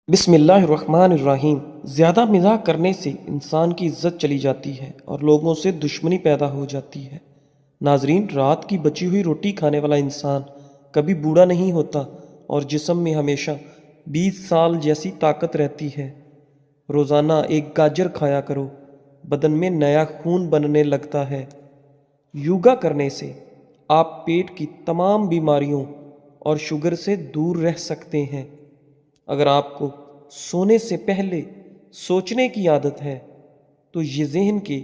بسم اللہ الرحمن الرحیم۔ زیادہ مزاح کرنے سے انسان کی عزت چلی جاتی ہے اور لوگوں سے دشمنی پیدا ہو جاتی ہے۔ ناظرین، رات کی بچی ہوئی روٹی کھانے والا انسان کبھی بوڑھا نہیں ہوتا اور جسم میں ہمیشہ 20 سال جیسی طاقت رہتی ہے۔ روزانہ ایک گاجر کھایا کرو، بدن میں نیا خون بننے لگتا ہے۔ یوگا کرنے سے آپ پیٹ کی تمام بیماریوں اور شوگر سے دور رہ سکتے ہیں۔ اگر آپ کو سونے سے پہلے سوچنے کی عادت ہے تو یہ ذہن کے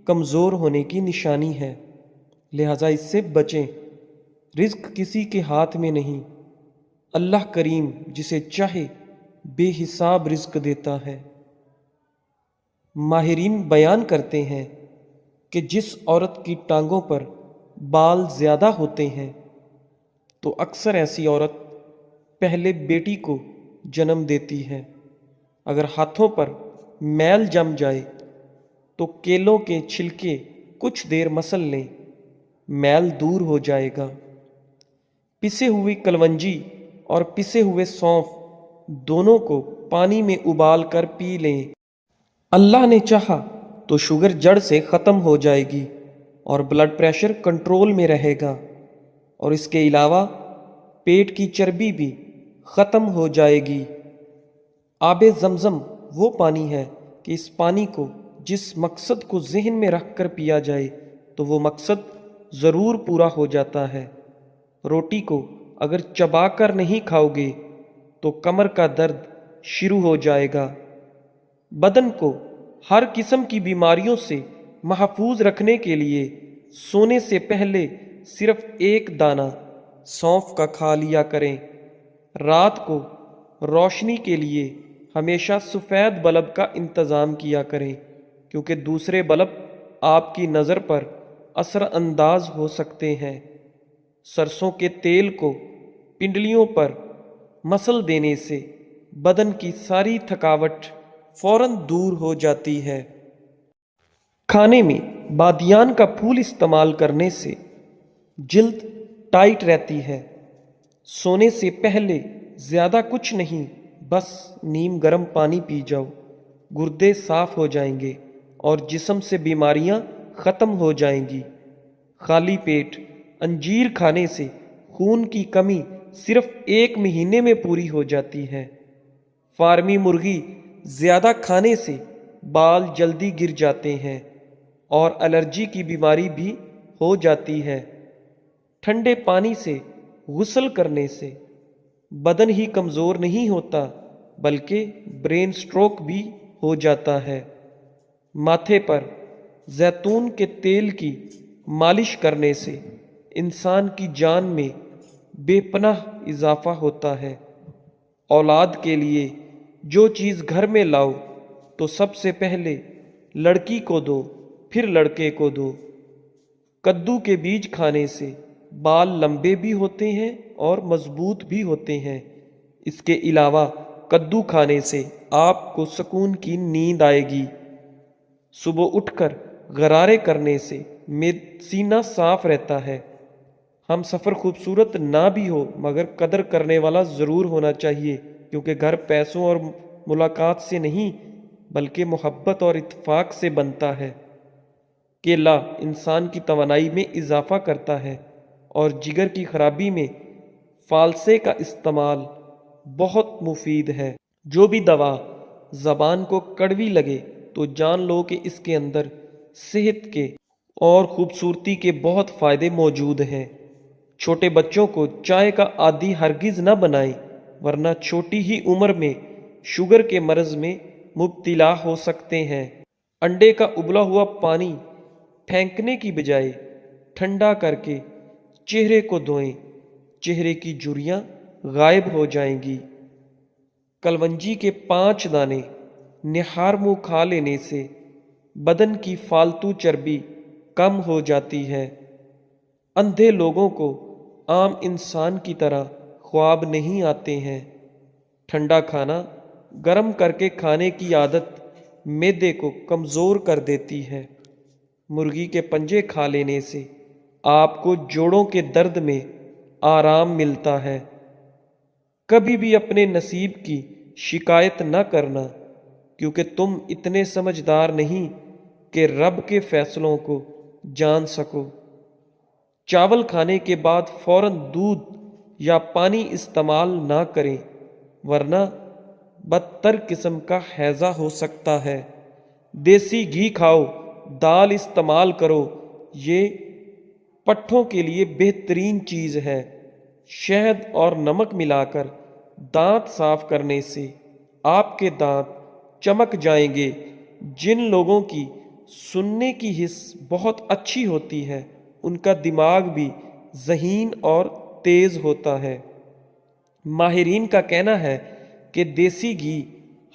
کمزور ہونے کی نشانی ہے، لہٰذا اس سے بچیں۔ رزق کسی کے ہاتھ میں نہیں، اللہ کریم جسے چاہے بے حساب رزق دیتا ہے۔ ماہرین بیان کرتے ہیں کہ جس عورت کی ٹانگوں پر بال زیادہ ہوتے ہیں تو اکثر ایسی عورت پہلے بیٹی کو جنم دیتی ہے۔ اگر ہاتھوں پر میل جم جائے تو کیلوں کے چھلکے کچھ دیر مسل لیں، میل دور ہو جائے گا۔ پسے ہوئی کلونجی اور پسے ہوئے سونف دونوں کو پانی میں ابال کر پی لیں۔ اللہ نے چاہا تو شوگر جڑ سے ختم ہو جائے گی اور بلڈ پریشر کنٹرول میں رہے گا، اور اس کے علاوہ پیٹ کی چربی بھی ختم ہو جائے گی۔ آب زمزم وہ پانی ہے کہ اس پانی کو جس مقصد کو ذہن میں رکھ کر پیا جائے تو وہ مقصد ضرور پورا ہو جاتا ہے۔ روٹی کو اگر چبا کر نہیں کھاؤ گے تو کمر کا درد شروع ہو جائے گا۔ بدن کو ہر قسم کی بیماریوں سے محفوظ رکھنے کے لیے سونے سے پہلے صرف ایک دانہ سونف کا کھا لیا کریں۔ رات کو روشنی کے لیے ہمیشہ سفید بلب کا انتظام کیا کریں، کیونکہ دوسرے بلب آپ کی نظر پر اثر انداز ہو سکتے ہیں۔ سرسوں کے تیل کو پنڈلیوں پر مسل دینے سے بدن کی ساری تھکاوٹ فوراً دور ہو جاتی ہے۔ کھانے میں بادیان کا پھول استعمال کرنے سے جلد ٹائٹ رہتی ہے۔ سونے سے پہلے زیادہ کچھ نہیں، بس نیم گرم پانی پی جاؤ، گردے صاف ہو جائیں گے اور جسم سے بیماریاں ختم ہو جائیں گی۔ خالی پیٹ انجیر کھانے سے خون کی کمی صرف 1 مہینے میں پوری ہو جاتی ہے۔ فارمی مرغی زیادہ کھانے سے بال جلدی گر جاتے ہیں اور الرجی کی بیماری بھی ہو جاتی ہے۔ ٹھنڈے پانی سے غسل کرنے سے بدن ہی کمزور نہیں ہوتا بلکہ برین سٹروک بھی ہو جاتا ہے۔ ماتھے پر زیتون کے تیل کی مالش کرنے سے انسان کی جان میں بے پناہ اضافہ ہوتا ہے۔ اولاد کے لیے جو چیز گھر میں لاؤ تو سب سے پہلے لڑکی کو دو، پھر لڑکے کو دو۔ کدو کے بیج کھانے سے بال لمبے بھی ہوتے ہیں اور مضبوط بھی ہوتے ہیں۔ اس کے علاوہ کدو کھانے سے آپ کو سکون کی نیند آئے گی۔ صبح اٹھ کر غرارے کرنے سے سینہ صاف رہتا ہے۔ ہم سفر خوبصورت نہ بھی ہو مگر قدر کرنے والا ضرور ہونا چاہیے، کیونکہ گھر پیسوں اور ملاقات سے نہیں بلکہ محبت اور اتفاق سے بنتا ہے۔ کیلا انسان کی توانائی میں اضافہ کرتا ہے اور جگر کی خرابی میں فالسے کا استعمال بہت مفید ہے۔ جو بھی دوا زبان کو کڑوی لگے تو جان لو کہ اس کے اندر صحت کے اور خوبصورتی کے بہت فائدے موجود ہیں۔ چھوٹے بچوں کو چائے کا عادی ہرگز نہ بنائیں، ورنہ چھوٹی ہی عمر میں شوگر کے مرض میں مبتلا ہو سکتے ہیں۔ انڈے کا ابلا ہوا پانی پھینکنے کی بجائے ٹھنڈا کر کے چہرے کو دھوئیں، چہرے کی جھریاں غائب ہو جائیں گی۔ کلونجی کے 5 دانے نہار منہ کھا لینے سے بدن کی فالتو چربی کم ہو جاتی ہے۔ اندھے لوگوں کو عام انسان کی طرح خواب نہیں آتے ہیں۔ ٹھنڈا کھانا گرم کر کے کھانے کی عادت معدے کو کمزور کر دیتی ہے۔ مرغی کے پنجے کھا لینے سے آپ کو جوڑوں کے درد میں آرام ملتا ہے۔ کبھی بھی اپنے نصیب کی شکایت نہ کرنا، کیونکہ تم اتنے سمجھدار نہیں کہ رب کے فیصلوں کو جان سکو۔ چاول کھانے کے بعد فوراً دودھ یا پانی استعمال نہ کریں، ورنہ بدتر قسم کا ہیضہ ہو سکتا ہے۔ دیسی گھی کھاؤ، دال استعمال کرو، یہ پٹھوں کے لیے بہترین چیز ہے۔ شہد اور نمک ملا کر دانت صاف کرنے سے آپ کے دانت چمک جائیں گے۔ جن لوگوں کی سننے کی حس بہت اچھی ہوتی ہے ان کا دماغ بھی ذہین اور تیز ہوتا ہے۔ ماہرین کا کہنا ہے کہ دیسی گھی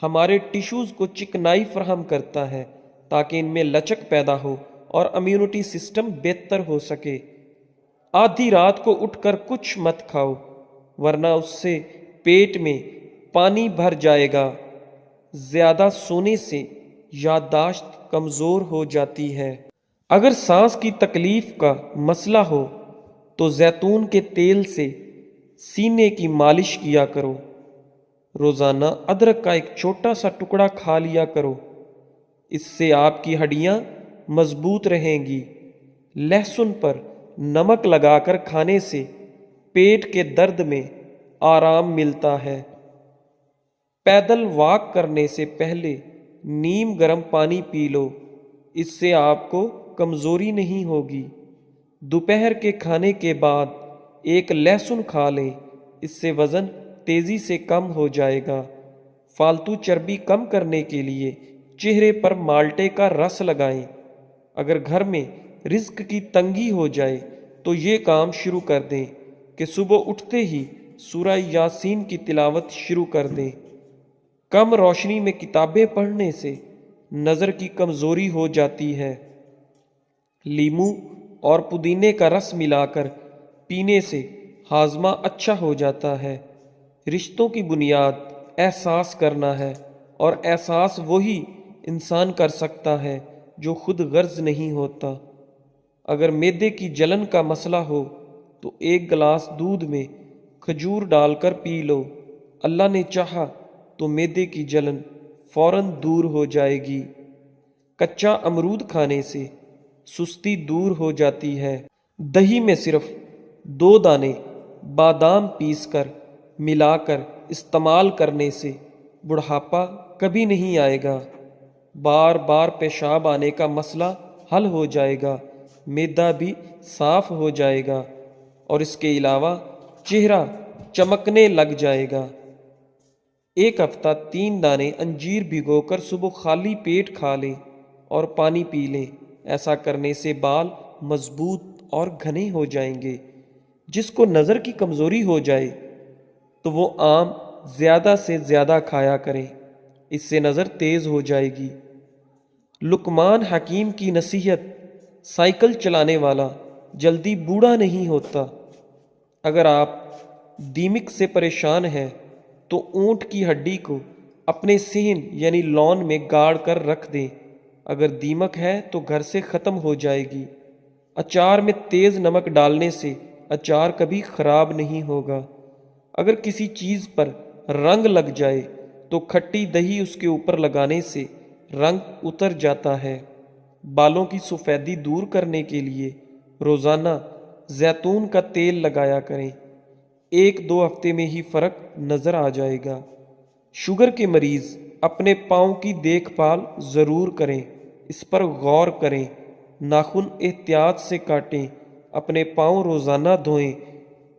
ہمارے ٹشوز کو چکنائی فراہم کرتا ہے تاکہ ان میں لچک پیدا ہو اور امیونٹی سسٹم بہتر ہو سکے۔ آدھی رات کو اٹھ کر کچھ مت کھاؤ، ورنہ اس سے پیٹ میں پانی بھر جائے گا۔ زیادہ سونے سے یادداشت کمزور ہو جاتی ہے۔ اگر سانس کی تکلیف کا مسئلہ ہو تو زیتون کے تیل سے سینے کی مالش کیا کرو۔ روزانہ ادرک کا ایک چھوٹا سا ٹکڑا کھا لیا کرو، اس سے آپ کی ہڈیاں مضبوط رہیں گی۔ لہسن پر نمک لگا کر کھانے سے پیٹ کے درد میں آرام ملتا ہے۔ پیدل واک کرنے سے پہلے نیم گرم پانی پی لو، اس سے آپ کو کمزوری نہیں ہوگی۔ دوپہر کے کھانے کے بعد ایک لہسن کھا لیں، اس سے وزن تیزی سے کم ہو جائے گا۔ فالتو چربی کم کرنے کے لیے چہرے پر مالٹے کا رس لگائیں۔ اگر گھر میں رزق کی تنگی ہو جائے تو یہ کام شروع کر دیں کہ صبح اٹھتے ہی سورہ یاسین کی تلاوت شروع کر دیں۔ کم روشنی میں کتابیں پڑھنے سے نظر کی کمزوری ہو جاتی ہے۔ لیموں اور پودینے کا رس ملا کر پینے سے ہاضمہ اچھا ہو جاتا ہے۔ رشتوں کی بنیاد احساس کرنا ہے، اور احساس وہی انسان کر سکتا ہے جو خود غرض نہیں ہوتا۔ اگر معدے کی جلن کا مسئلہ ہو تو ایک گلاس دودھ میں کھجور ڈال کر پی لو، اللہ نے چاہا تو معدے کی جلن فوراً دور ہو جائے گی۔ کچا امرود کھانے سے سستی دور ہو جاتی ہے۔ دہی میں صرف 2 دانے بادام پیس کر ملا کر استعمال کرنے سے بڑھاپا کبھی نہیں آئے گا۔ بار بار پیشاب آنے کا مسئلہ حل ہو جائے گا، معدہ بھی صاف ہو جائے گا، اور اس کے علاوہ چہرہ چمکنے لگ جائے گا۔ ایک ہفتہ 3 دانے انجیر بھگو کر صبح خالی پیٹ کھا لیں اور پانی پی لیں۔ ایسا کرنے سے بال مضبوط اور گھنے ہو جائیں گے۔ جس کو نظر کی کمزوری ہو جائے تو وہ آم زیادہ سے زیادہ کھایا کریں، اس سے نظر تیز ہو جائے گی۔ لقمان حکیم کی نصیحت: سائیکل چلانے والا جلدی بوڑھا نہیں ہوتا۔ اگر آپ دیمک سے پریشان ہیں تو اونٹ کی ہڈی کو اپنے صحن یعنی لون میں گاڑ کر رکھ دیں۔ اگر دیمک ہے تو گھر سے ختم ہو جائے گی۔ اچار میں تیز نمک ڈالنے سے اچار کبھی خراب نہیں ہوگا۔ اگر کسی چیز پر رنگ لگ جائے تو کھٹی دہی اس کے اوپر لگانے سے رنگ اتر جاتا ہے۔ بالوں کی سفیدی دور کرنے کے لیے روزانہ زیتون کا تیل لگایا کریں، 1-2 ہفتے میں ہی فرق نظر آ جائے گا۔ شوگر کے مریض اپنے پاؤں کی دیکھ بھال ضرور کریں، اس پر غور کریں۔ ناخن احتیاط سے کاٹیں، اپنے پاؤں روزانہ دھوئیں،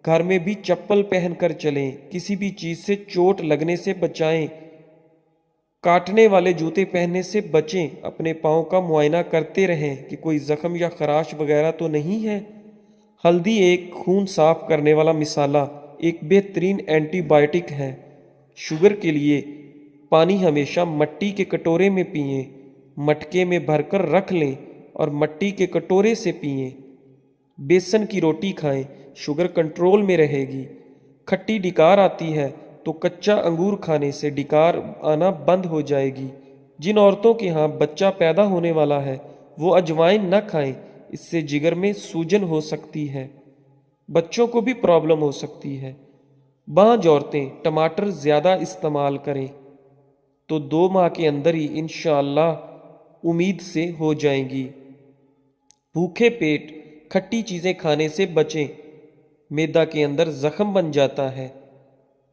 گھر میں بھی چپل پہن کر چلیں، کسی بھی چیز سے چوٹ لگنے سے بچائیں، کاٹنے والے جوتے پہننے سے بچیں، اپنے پاؤں کا معائنہ کرتے رہیں کہ کوئی زخم یا خراش وغیرہ تو نہیں ہے۔ ہلدی ایک خون صاف کرنے والا مصالحہ، ایک بہترین اینٹی بائیوٹک ہے۔ شوگر کے لیے پانی ہمیشہ مٹی کے کٹورے میں پئیں، مٹکے میں بھر کر رکھ لیں اور مٹی کے کٹورے سے پئیں۔ بیسن کی روٹی کھائیں، شوگر کنٹرول میں رہے گی۔ کھٹی ڈکار آتی ہے تو کچا انگور کھانے سے ڈکار آنا بند ہو جائے گی۔ جن عورتوں کے ہاں بچہ پیدا ہونے والا ہے وہ اجوائن نہ کھائیں، اس سے جگر میں سوجن ہو سکتی ہے، بچوں کو بھی پرابلم ہو سکتی ہے۔ بعض عورتیں ٹماٹر زیادہ استعمال کریں تو 2 ماہ کے اندر ہی انشاءاللہ امید سے ہو جائیں گی۔ بھوکے پیٹ کھٹی چیزیں کھانے سے بچیں، معدہ کے اندر زخم بن جاتا ہے۔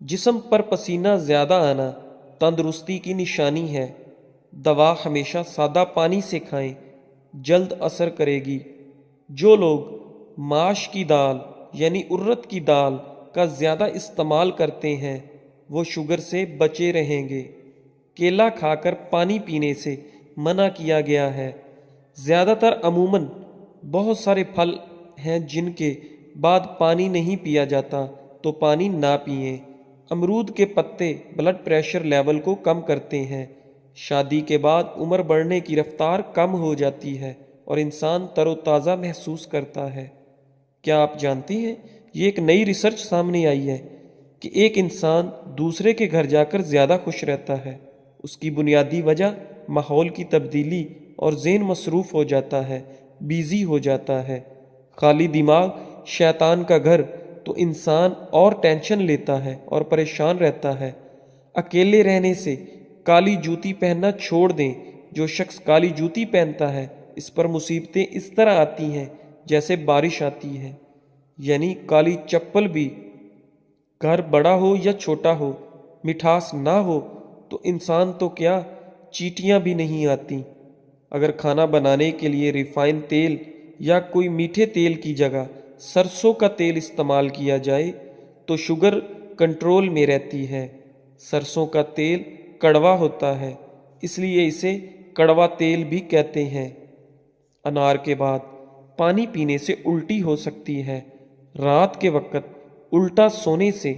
جسم پر پسینہ زیادہ آنا تندرستی کی نشانی ہے۔ دوا ہمیشہ سادہ پانی سے کھائیں، جلد اثر کرے گی۔ جو لوگ ماش کی دال یعنی ارد کی دال کا زیادہ استعمال کرتے ہیں وہ شوگر سے بچے رہیں گے۔ کیلا کھا کر پانی پینے سے منع کیا گیا ہے۔ زیادہ تر عموماً بہت سارے پھل ہیں جن کے بعد پانی نہیں پیا جاتا تو پانی نہ پئیں۔ امرود کے پتے بلڈ پریشر لیول کو کم کرتے ہیں۔ شادی کے بعد عمر بڑھنے کی رفتار کم ہو جاتی ہے اور انسان تر و تازہ محسوس کرتا ہے۔ کیا آپ جانتے ہیں یہ ایک نئی ریسرچ سامنے آئی ہے کہ ایک انسان دوسرے کے گھر جا کر زیادہ خوش رہتا ہے۔ اس کی بنیادی وجہ ماحول کی تبدیلی اور ذہن مصروف ہو جاتا ہے، بیزی ہو جاتا ہے۔ خالی دماغ شیطان کا گھر، تو انسان اور ٹینشن لیتا ہے اور پریشان رہتا ہے۔ اکیلے رہنے سے کالی جوتی پہننا چھوڑ دیں۔ جو شخص کالی جوتی پہنتا ہے اس پر مصیبتیں اس طرح آتی ہیں جیسے بارش آتی ہے۔ یعنی کالی چپل بھی، گھر بڑا ہو یا چھوٹا ہو، مٹھاس نہ ہو تو انسان تو کیا چیٹیاں بھی نہیں آتی۔ اگر کھانا بنانے کے لیے ریفائن تیل یا کوئی میٹھے تیل کی جگہ سرسوں کا تیل استعمال کیا جائے تو شوگر کنٹرول میں رہتی ہے۔ سرسوں کا تیل کڑوا ہوتا ہے، اس لیے اسے کڑوا تیل بھی کہتے ہیں۔ انار کے بعد پانی پینے سے الٹی ہو سکتی ہے۔ رات کے وقت الٹا سونے سے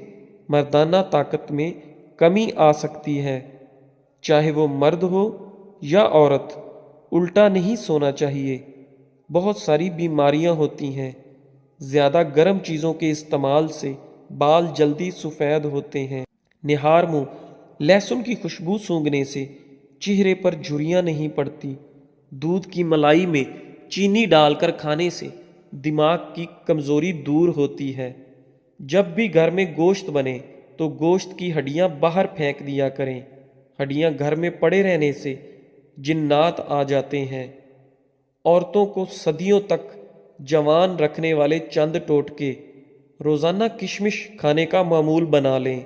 مردانہ طاقت میں کمی آ سکتی ہے۔ چاہے وہ مرد ہو یا عورت، الٹا نہیں سونا چاہیے۔ بہت ساری بیماریاں ہوتی ہیں۔ زیادہ گرم چیزوں کے استعمال سے بال جلدی سفید ہوتے ہیں۔ نہار منہ لہسن کی خوشبو سونگھنے سے چہرے پر جھریاں نہیں پڑتی۔ دودھ کی ملائی میں چینی ڈال کر کھانے سے دماغ کی کمزوری دور ہوتی ہے۔ جب بھی گھر میں گوشت بنے تو گوشت کی ہڈیاں باہر پھینک دیا کریں۔ ہڈیاں گھر میں پڑے رہنے سے جنات آ جاتے ہیں۔ عورتوں کو صدیوں تک جوان رکھنے والے چند ٹوٹکے: روزانہ کشمش کھانے کا معمول بنا لیں۔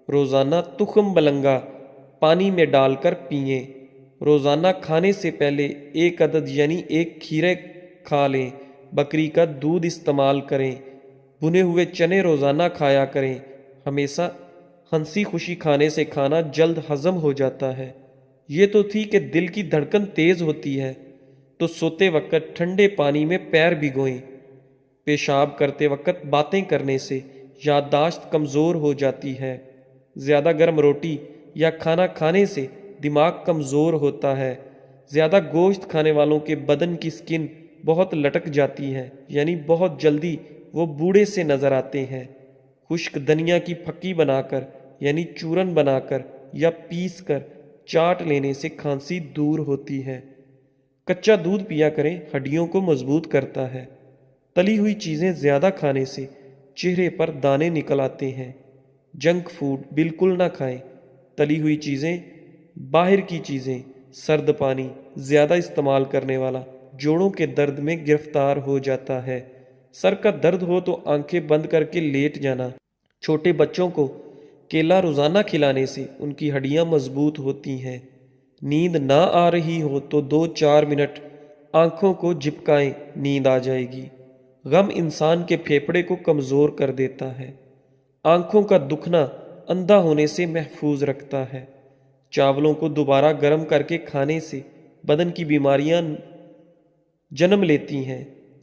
روزانہ تخم بلنگا پانی میں ڈال کر پئیں۔ روزانہ کھانے سے پہلے 1 عدد یعنی 1 کھیرے کھا لیں۔ بکری کا دودھ استعمال کریں۔ بھنے ہوئے چنے روزانہ کھایا کریں۔ ہمیشہ ہنسی خوشی کھانے سے کھانا جلد ہضم ہو جاتا ہے۔ یہ تو تھی کہ دل کی دھڑکن تیز ہوتی ہے تو سوتے وقت ٹھنڈے پانی میں پیر بھگوئیں۔ پیشاب کرتے وقت باتیں کرنے سے یادداشت کمزور ہو جاتی ہے۔ زیادہ گرم روٹی یا کھانا کھانے سے دماغ کمزور ہوتا ہے۔ زیادہ گوشت کھانے والوں کے بدن کی سکن بہت لٹک جاتی ہے، یعنی بہت جلدی وہ بوڑھے سے نظر آتے ہیں۔ خشک دھنیا کی پھکی بنا کر یعنی چورن بنا کر یا پیس کر چاٹ لینے سے کھانسی دور ہوتی ہے۔ کچا دودھ پیا کریں، ہڈیوں کو مضبوط کرتا ہے۔ تلی ہوئی چیزیں زیادہ کھانے سے چہرے پر دانے نکل آتے ہیں۔ جنک فوڈ بالکل نہ کھائیں۔ تلی ہوئی چیزیں، باہر کی چیزیں، سرد پانی زیادہ استعمال کرنے والا جوڑوں کے درد میں گرفتار ہو جاتا ہے۔ سر کا درد ہو تو آنکھیں بند کر کے لیٹ جانا۔ چھوٹے بچوں کو کیلا روزانہ کھلانے سے ان کی ہڈیاں مضبوط ہوتی ہیں۔ نیند نہ آ رہی ہو تو 2-4 منٹ آنکھوں کو جھپکائیں، نیند آ جائے گی۔ غم انسان کے پھیپھڑے کو کمزور کر دیتا ہے۔ آنکھوں کا دکھنا اندھا ہونے سے محفوظ رکھتا ہے۔ چاولوں کو دوبارہ گرم کر کے کھانے سے بدن کی بیماریاں جنم لیتی ہیں۔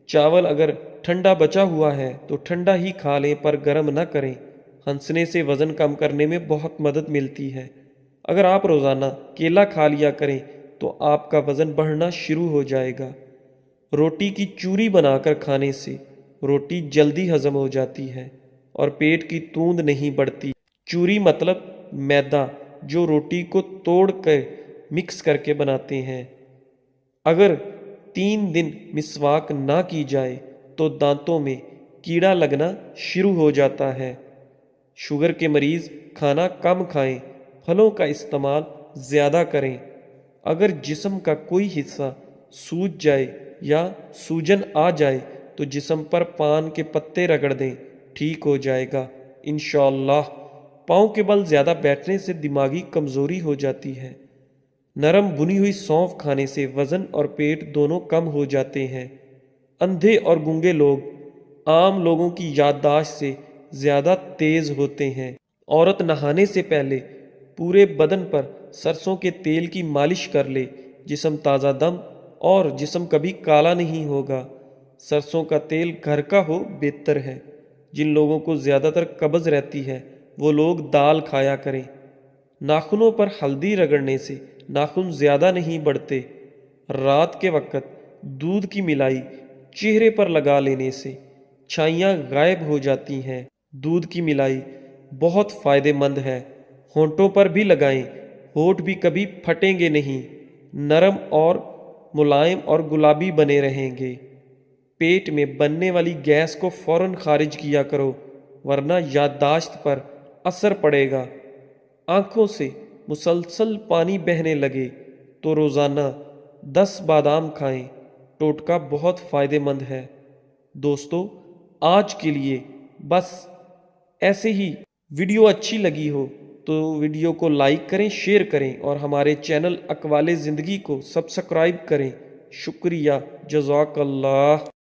چاول اگر ٹھنڈا بچا ہوا ہے تو ٹھنڈا ہی کھا لیں پر گرم نہ کریں۔ ہنسنے سے وزن کم کرنے میں بہت مدد ملتی ہے۔ اگر آپ روزانہ کیلا کھا لیا کریں تو آپ کا وزن بڑھنا شروع ہو جائے گا۔ روٹی کی چوری بنا کر کھانے سے روٹی جلدی ہضم ہو جاتی ہے اور پیٹ کی توند نہیں بڑھتی۔ چوری مطلب میدا جو روٹی کو توڑ کر مکس کر کے بناتے ہیں۔ اگر 3 دن مسواک نہ کی جائے تو دانتوں میں کیڑا لگنا شروع ہو جاتا ہے۔ شوگر کے مریض کھانا کم کھائیں، پھلوں کا استعمال زیادہ کریں۔ اگر جسم کا کوئی حصہ سوج جائے یا سوجن آ جائے تو جسم پر پان کے پتے رگڑ دیں، ٹھیک ہو جائے گا انشاءاللہ۔ پاؤں کے بل زیادہ بیٹھنے سے دماغی کمزوری ہو جاتی ہے۔ نرم بنی ہوئی سونف کھانے سے وزن اور پیٹ دونوں کم ہو جاتے ہیں۔ اندھے اور گونگے لوگ عام لوگوں کی یادداشت سے زیادہ تیز ہوتے ہیں۔ عورت نہانے سے پہلے پورے بدن پر سرسوں کے تیل کی مالش کر لے، جسم تازہ دم اور جسم کبھی کالا نہیں ہوگا۔ سرسوں کا تیل گھر کا ہو بہتر ہے۔ جن لوگوں کو زیادہ تر قبض رہتی ہے وہ لوگ دال کھایا کریں۔ ناخنوں پر ہلدی رگڑنے سے ناخن زیادہ نہیں بڑھتے۔ رات کے وقت دودھ کی ملائی چہرے پر لگا لینے سے چھائیاں غائب ہو جاتی ہیں۔ دودھ کی ملائی بہت فائدہ مند ہے۔ ہونٹوں پر بھی لگائیں، ہونٹ بھی کبھی پھٹیں گے نہیں، نرم اور ملائم اور گلابی بنے رہیں گے۔ پیٹ میں بننے والی گیس کو فوراً خارج کیا کرو ورنہ یادداشت پر اثر پڑے گا۔ آنکھوں سے مسلسل پانی بہنے لگے تو روزانہ 10 بادام کھائیں، ٹوٹکا بہت فائدہ مند ہے۔ دوستو، آج کے لیے بس ایسے ہی۔ ویڈیو اچھی لگی ہو تو ویڈیو کو لائک کریں، شیئر کریں اور ہمارے چینل اقوال زندگی کو سبسکرائب کریں۔ شکریہ، جزاک اللہ۔